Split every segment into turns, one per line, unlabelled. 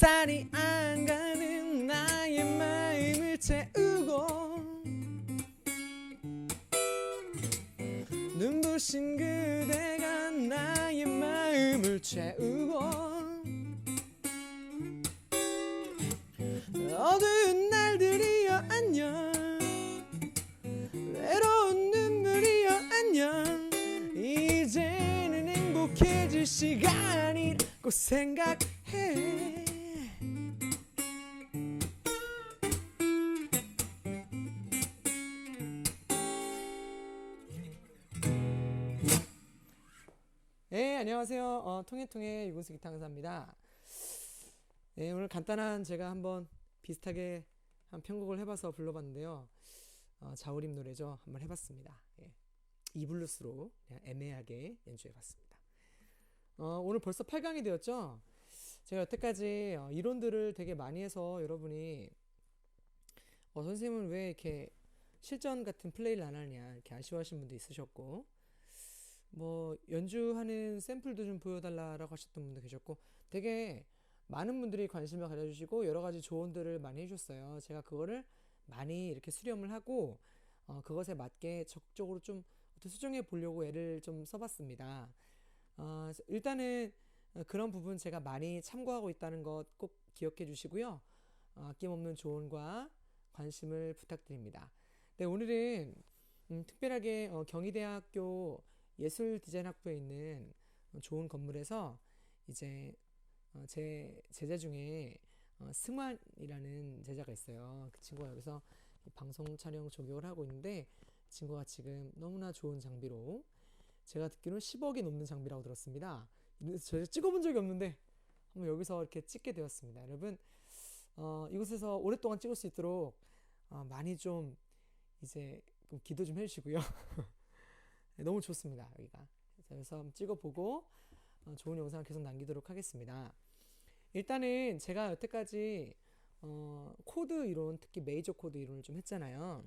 살이 안 가는 나의 마음을 채우고 눈부신 그대가 나의 마음을 채우고 어두운 날들이여 안녕 외로운 눈물이여 안녕 이제는 행복해질 시간이라고 생각해. 네, 안녕하세요. 통해통해 유군수 기타 강사입니다. 네, 오늘 간단한 제가 한번 비슷하게 한 편곡을 해봐서 불러봤는데요. 자우림 노래죠. 한번 해봤습니다. 예. 이블루스로 그냥 애매하게 연주해봤습니다. 오늘 벌써 8강이 되었죠. 제가 여태까지 이론들을 되게 많이 해서 여러분이 선생님은 왜 이렇게 실전 같은 플레이를 안 하냐 이렇게 아쉬워하시는 분도 있으셨고, 뭐 연주하는 샘플도 좀 보여달라고 하셨던 분도 계셨고, 되게 많은 분들이 관심을 가져주시고 여러 가지 조언들을 많이 해주셨어요. 제가 그거를 많이 이렇게 수렴을 하고 그것에 맞게 적극적으로 좀 수정해 보려고 애를 좀 써봤습니다. 일단은 그런 부분 제가 많이 참고하고 있다는 것 꼭 기억해 주시고요. 아낌없는 조언과 관심을 부탁드립니다. 네, 오늘은 특별하게 경희대학교 예술디자인학부에 있는 좋은 건물에서 이제 제 제자 중에 승환이라는 제자가 있어요. 그 친구가 여기서 방송 촬영 조교를 하고 있는데, 친구가 지금 너무나 좋은 장비로, 제가 듣기로는 10억이 넘는 장비라고 들었습니다. 제가 찍어본 적이 없는데 한번 여기서 이렇게 찍게 되었습니다. 여러분, 이곳에서 오랫동안 찍을 수 있도록 많이 좀 이제 기도 좀 해주시고요. 네, 너무 좋습니다. 여기가. 그래서 한번 찍어보고 좋은 영상을 계속 남기도록 하겠습니다. 일단은 제가 여태까지 코드 이론, 특히 메이저 코드 이론을 좀 했잖아요.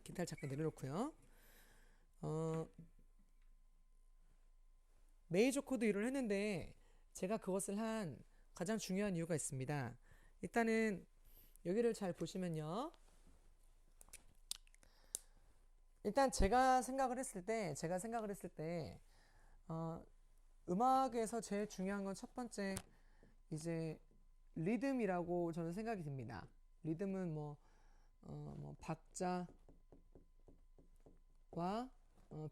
기타를 잠깐 내려놓고요. 메이저 코드 이론을 했는데 제가 그것을 한 가장 중요한 이유가 있습니다. 일단은 여기를 잘 보시면요. 일단 제가 생각을 했을 때 음악에서 제일 중요한 건 첫 번째 이제 리듬이라고 저는 생각이 듭니다. 리듬은 뭐 박자와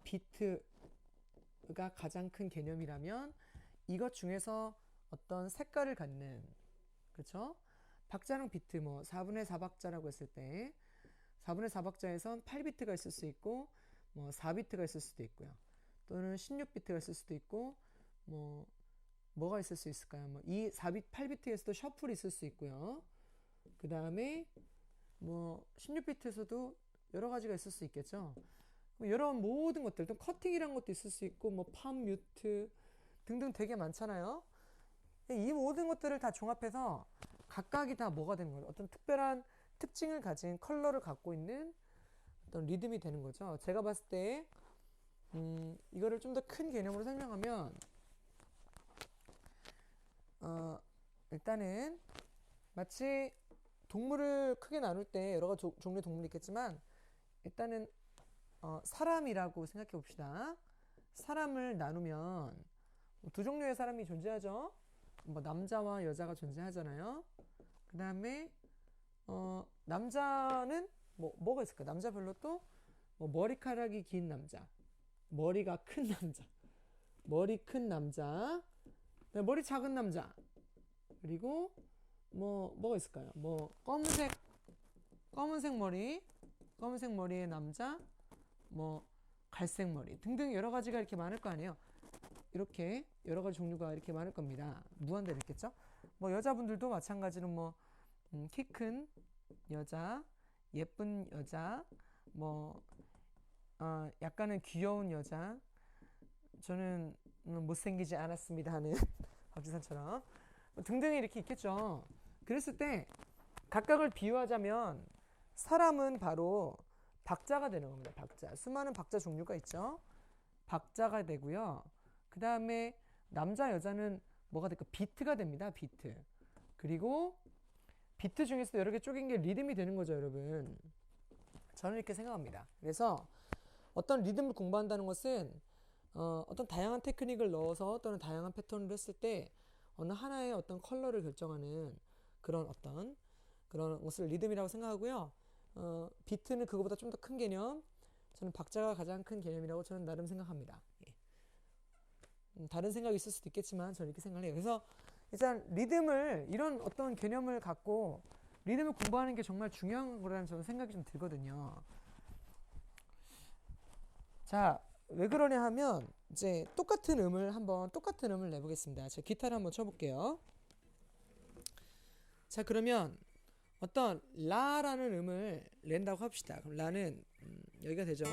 비트가 가장 큰 개념이라면, 이것 중에서 어떤 색깔을 갖는, 그렇죠? 박자랑 비트, 뭐 4분의 4박자라고 했을 때 4분의 4박자에선 8비트가 있을 수 있고, 뭐 4비트가 있을 수도 있고요. 또는 16비트가 있을 수도 있고, 뭐가 있을 수 있을까요? 이 8비트에서도 셔플이 있을 수 있고요. 그 다음에 16비트에서도 여러 가지가 있을 수 있겠죠. 여러 모든 것들, 또 커팅이라는 것도 있을 수 있고, 팜, 뮤트 등등 되게 많잖아요. 이 모든 것들을 다 종합해서 각각이 다 뭐가 되는 거예요? 어떤 특별한 특징을 가진 컬러를 갖고 있는 어떤 리듬이 되는 거죠. 제가 봤을 때 이거를 좀 더 큰 개념으로 설명하면, 일단은 마치 동물을 크게 나눌 때 여러 가지 종류의 동물이 있겠지만, 일단은 사람이라고 생각해 봅시다. 사람을 나누면 두 종류의 사람이 존재하죠. 남자와 여자가 존재하잖아요. 그 다음에 남자는 뭐가 있을까? 남자별로 또 머리카락이 긴 남자, 머리가 큰 남자, 머리 큰 남자, 머리 작은 남자, 그리고 뭐가 있을까요? 검은색 머리의 남자, 갈색 머리 등등 여러 가지가 이렇게 많을 거 아니에요. 이렇게 여러 가지 종류가 이렇게 많을 겁니다. 무한대로 있겠죠? 여자분들도 마찬가지로 키 큰 여자, 예쁜 여자, 약간은 귀여운 여자, 저는 못생기지 않았습니다 하는 박지선처럼 등등이 이렇게 있겠죠. 그랬을 때 각각을 비유하자면 사람은 바로 박자가 되는 겁니다. 박자. 수많은 박자 종류가 있죠. 박자가 되고요. 그 다음에 남자 여자는 뭐가 될까? 비트가 됩니다. 비트. 그리고 비트 중에서도 여러 개 쪼갠 게 리듬이 되는 거죠, 여러분. 저는 이렇게 생각합니다. 그래서 어떤 리듬을 공부한다는 것은 어떤 다양한 테크닉을 넣어서 또는 다양한 패턴을 했을 때 어느 하나의 어떤 컬러를 결정하는 그런 어떤 그런 것을 리듬이라고 생각하고요. 비트는 그거보다 좀 더 큰 개념, 저는 박자가 가장 큰 개념이라고 저는 나름 생각합니다. 예. 다른 생각이 있을 수도 있겠지만 저는 이렇게 생각해요. 그래서 일단 리듬을 이런 어떤 개념을 갖고 리듬을 공부하는 게 정말 중요한 거라는 저는 생각이 좀 들거든요. 자, 왜 그러냐 하면 이제 똑같은 음을 내보겠습니다. 제가 기타를 한번 쳐볼게요. 자, 그러면 어떤 라라는 음을 낸다고 합시다. 그럼 라는 여기가 되죠.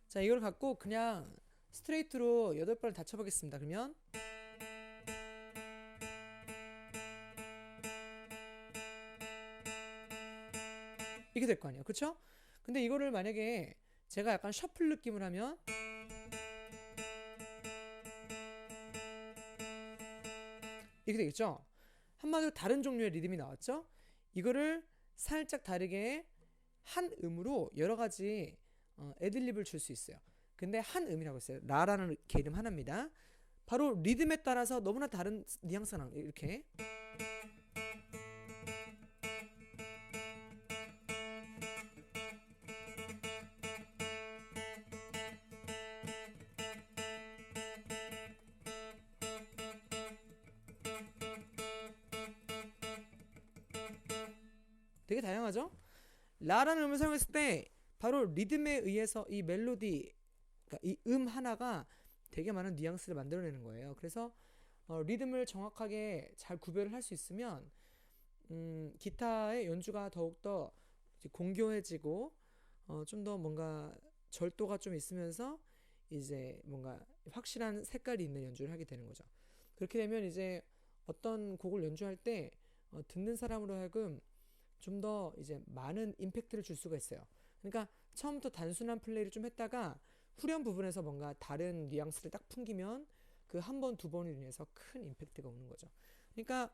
자, 이걸 갖고 그냥 스트레이트로 8번을 다 쳐보겠습니다. 그러면 이게 될 거 아니에요. 그쵸? 근데 이거를 만약에 제가 약간 셔플 느낌을 하면 이렇게 되겠죠? 한마디로 다른 종류의 리듬이 나왔죠? 이거를 살짝 다르게 한 음으로 여러 가지 애드립을 줄 수 있어요. 근데 한 음이라고 했어요. 라라는 개름 하나입니다. 바로 리듬에 따라서 너무나 다른 뉘앙스가 나와요. 이렇게. 되게 다양하죠? 라라는 음을 사용했을 때 바로 리듬에 의해서 이 멜로디, 그러니까 이 하나가 되게 많은 뉘앙스를 만들어내는 거예요. 그래서 리듬을 정확하게 잘 구별을 할 수 있으면 기타의 연주가 더욱더 공교해지고 좀 더 뭔가 절도가 좀 있으면서 이제 뭔가 확실한 색깔이 있는 연주를 하게 되는 거죠. 그렇게 되면 이제 어떤 곡을 연주할 때 듣는 사람으로 하여금 좀 더 이제 많은 임팩트를 줄 수가 있어요. 그러니까 처음부터 단순한 플레이를 좀 했다가 후렴 부분에서 뭔가 다른 뉘앙스를 딱 풍기면 그 한 번, 두 번으로 인해서 큰 임팩트가 오는 거죠. 그러니까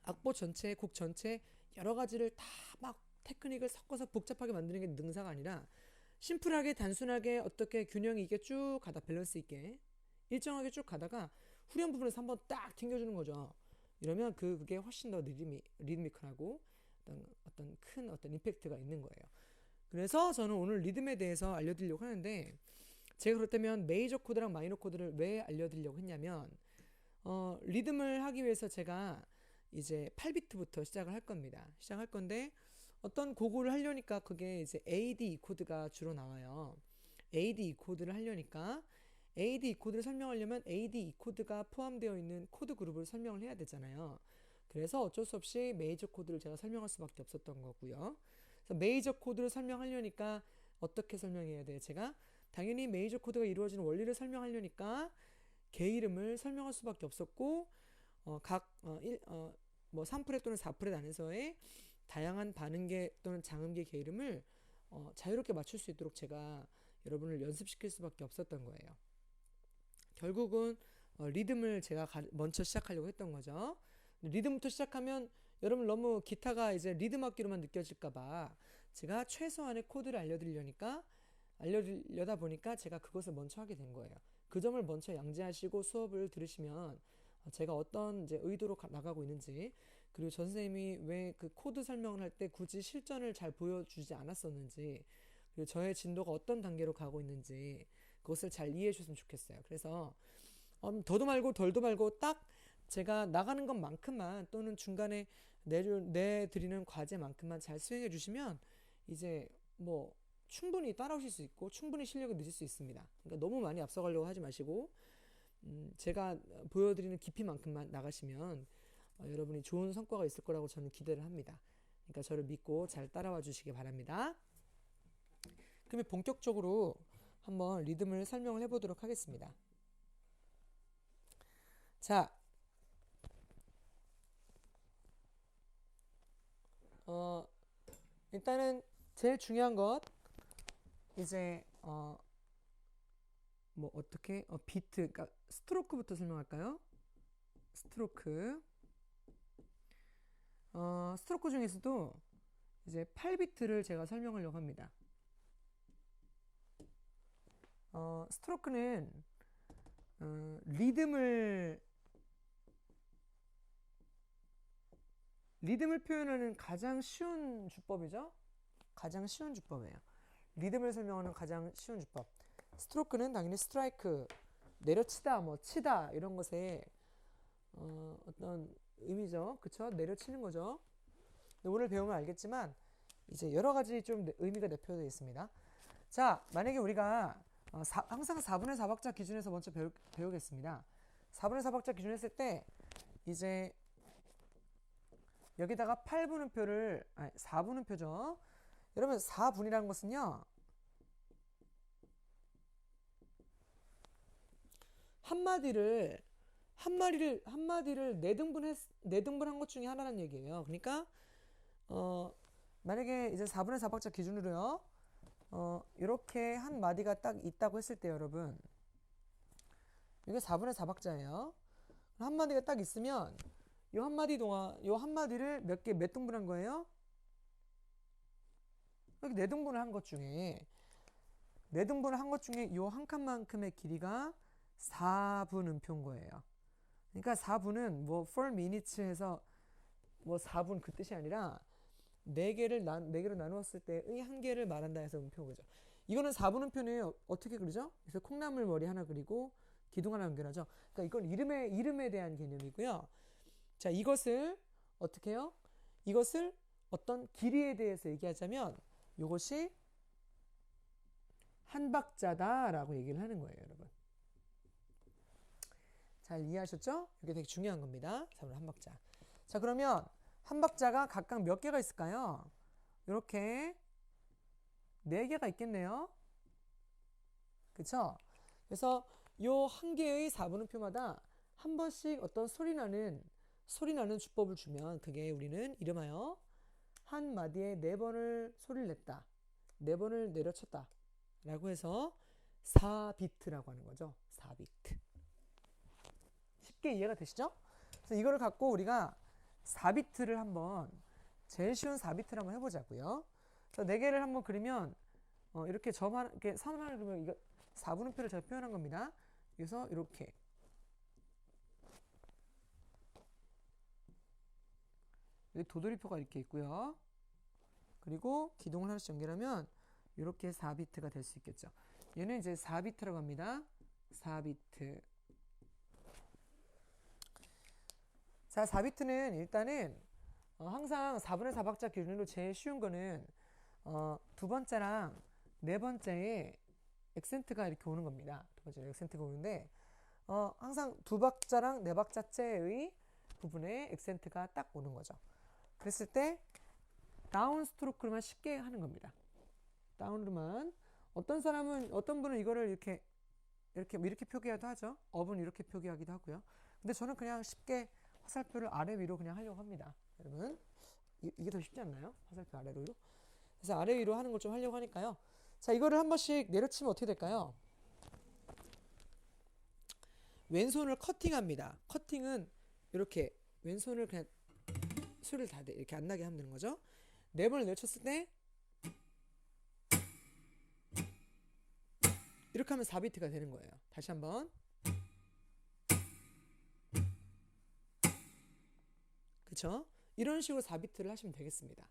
악보 전체, 곡 전체 여러 가지를 다 막 테크닉을 섞어서 복잡하게 만드는 게 능사가 아니라 심플하게 단순하게 어떻게 균형이 있게 쭉 가다 밸런스 있게 일정하게 쭉 가다가 후렴 부분에서 한번 딱 튕겨주는 거죠. 이러면 그게 훨씬 더 리드미컬하고 어떤 큰 어떤 임팩트가 있는 거예요. 그래서 저는 오늘 리듬에 대해서 알려드리려고 하는데 제가 그렇다면 메이저 코드랑 마이너 코드를 왜 알려드리려고 했냐면 리듬을 하기 위해서 제가 이제 8비트부터 시작을 할 겁니다. 시작할 건데 어떤 곡을 하려니까 그게 이제 A, D, E 코드가 주로 나와요. A, D, E 코드를 하려니까 A, D, E 코드를 설명하려면 A, D, E 코드가 포함되어 있는 코드 그룹을 설명을 해야 되잖아요. 그래서 어쩔 수 없이 메이저 코드를 제가 설명할 수밖에 없었던 거고요. 그래서 메이저 코드를 설명하려니까 어떻게 설명해야 돼요? 제가 당연히 메이저 코드가 이루어지는 원리를 설명하려니까 개 이름을 설명할 수밖에 없었고 뭐 3프렛 또는 4프렛 안에서의 다양한 반음계 또는 장음계 개 이름을 자유롭게 맞출 수 있도록 제가 여러분을 연습시킬 수밖에 없었던 거예요. 결국은 리듬을 제가 먼저 시작하려고 했던 거죠. 리듬부터 시작하면 여러분 너무 기타가 이제 리듬 악기로만 느껴질까봐 제가 최소한의 코드를 알려드려다 보니까 제가 그것을 먼저 하게 된 거예요. 그 점을 먼저 양지하시고 수업을 들으시면 제가 어떤 이제 의도로 나가고 있는지, 그리고 전 선생님이 왜 그 코드 설명을 할 때 굳이 실전을 잘 보여주지 않았었는지, 그리고 저의 진도가 어떤 단계로 가고 있는지 그것을 잘 이해해 주셨으면 좋겠어요. 그래서 더도 말고 덜도 말고 딱 제가 나가는 것만큼만 또는 중간에 내드리는 과제만큼만 잘 수행해 주시면 이제 뭐 충분히 따라오실 수 있고 충분히 실력을 늦을 수 있습니다. 그러니까 너무 많이 앞서가려고 하지 마시고 제가 보여드리는 깊이만큼만 나가시면 여러분이 좋은 성과가 있을 거라고 저는 기대를 합니다. 그러니까 저를 믿고 잘 따라와 주시기 바랍니다. 그러면 본격적으로 한번 리듬을 설명을 해보도록 하겠습니다. 자, 일단은 제일 중요한 것 이제 뭐 어떻게 비트, 그러니까 스트로크부터 설명할까요? 스트로크. 스트로크 중에서도 이제 8비트를 제가 설명하려고 합니다. 스트로크는 리듬을 표현하는 가장 쉬운 주법이죠. 가장 쉬운 주법이에요. 리듬을 설명하는 가장 쉬운 주법. 스트로크는 당연히 스트라이크, 내려치다, 뭐 치다 이런 것에 어떤 의미죠. 그쵸? 내려치는 거죠. 오늘 배우면 알겠지만 이제 여러 가지 좀 의미가 내포되어 있습니다. 자, 만약에 우리가 항상 4분의 4박자 기준에서 먼저 배우겠습니다. 4분의 4박자 기준 했을 때 이제 여기다가 8분음표를 4분음표죠. 여러분 4분이라는 것은요. 한마디를 네등분한 것 중에 하나라는 얘기예요. 그러니까 만약에 이제 4분의 4박자 기준으로요. 이렇게 한 마디가 딱 있다고 했을 때 여러분 이게 4분의 4박자예요. 한 마디가 딱 있으면 요 한마디를 몇 등분한 거예요? 이렇게 네등분을 한 것 중에 요 한 칸만큼의 길이가 4분음표인 거예요. 그러니까 4분은 뭐 4minutes 해서 뭐 4분 그 뜻이 아니라 4개로 나누었을 때의 한 개를 말한다 해서 음표인 거죠. 이거는 4분음표는 어떻게 그리죠? 그래서 콩나물 머리 하나 그리고 기둥 하나 연결하죠. 그러니까 이건 이름에 대한 개념이고요. 자, 이것을 어떻게 해요? 이것을 어떤 길이에 대해서 얘기하자면 이것이 한 박자다라고 얘기를 하는 거예요, 여러분. 잘 이해하셨죠? 이게 되게 중요한 겁니다. 4분의 한 박자. 자, 그러면 한 박자가 각각 몇 개가 있을까요? 이렇게 4개가 있겠네요. 그쵸? 그래서 요 한 개의 4분음표마다 한 번씩 어떤 소리 나는 주법을 주면 그게 우리는 이름하여 한 마디에 4번을 소리를 냈다. 4번을 내려쳤다. 라고 해서 4비트라고 하는 거죠. 4비트. 쉽게 이해가 되시죠? 그래서 이거를 갖고 우리가 4비트를 한번 제일 쉬운 4비트를 한번 해보자고요. 그래서 4개를 한번 그리면 이렇게 이렇게 선 하나 그리면 이거 4분음표를 제가 표현한 겁니다. 그래서 이렇게 여기 도돌이표가 이렇게 있고요. 그리고 기둥을 하나씩 연결하면 이렇게 4비트가 될 수 있겠죠. 얘는 이제 4비트라고 합니다. 4비트. 자, 4비트는 일단은 항상 4분의 4박자 기준으로 제일 쉬운 거는 두 번째랑 네 번째에 액센트가 이렇게 오는 겁니다. 두 번째 액센트가 오는데 항상 두 박자랑 네 박자째의 부분에 액센트가 딱 오는 거죠. 그랬을 때 다운 스트로크로만 쉽게 하는 겁니다. 다운으로만. 어떤 분은 이거를 이렇게 표기하기도 하죠. 업은 이렇게 표기하기도 하고요. 근데 저는 그냥 쉽게 화살표를 아래 위로 그냥 하려고 합니다. 여러분 이게 더 쉽지 않나요? 화살표 아래로 위로. 그래서 아래 위로 하는 걸 좀 하려고 하니까요. 자, 이거를 한 번씩 내려치면 어떻게 될까요? 왼손을 커팅합니다. 커팅은 이렇게 왼손을 그냥 소리를 다 이렇게 안 나게 하면 되는 거죠. 4번을 내려쳤을 때 이렇게 하면 4비트가 되는 거예요. 다시 한번. 그쵸? 이런 식으로 4비트를 하시면 되겠습니다.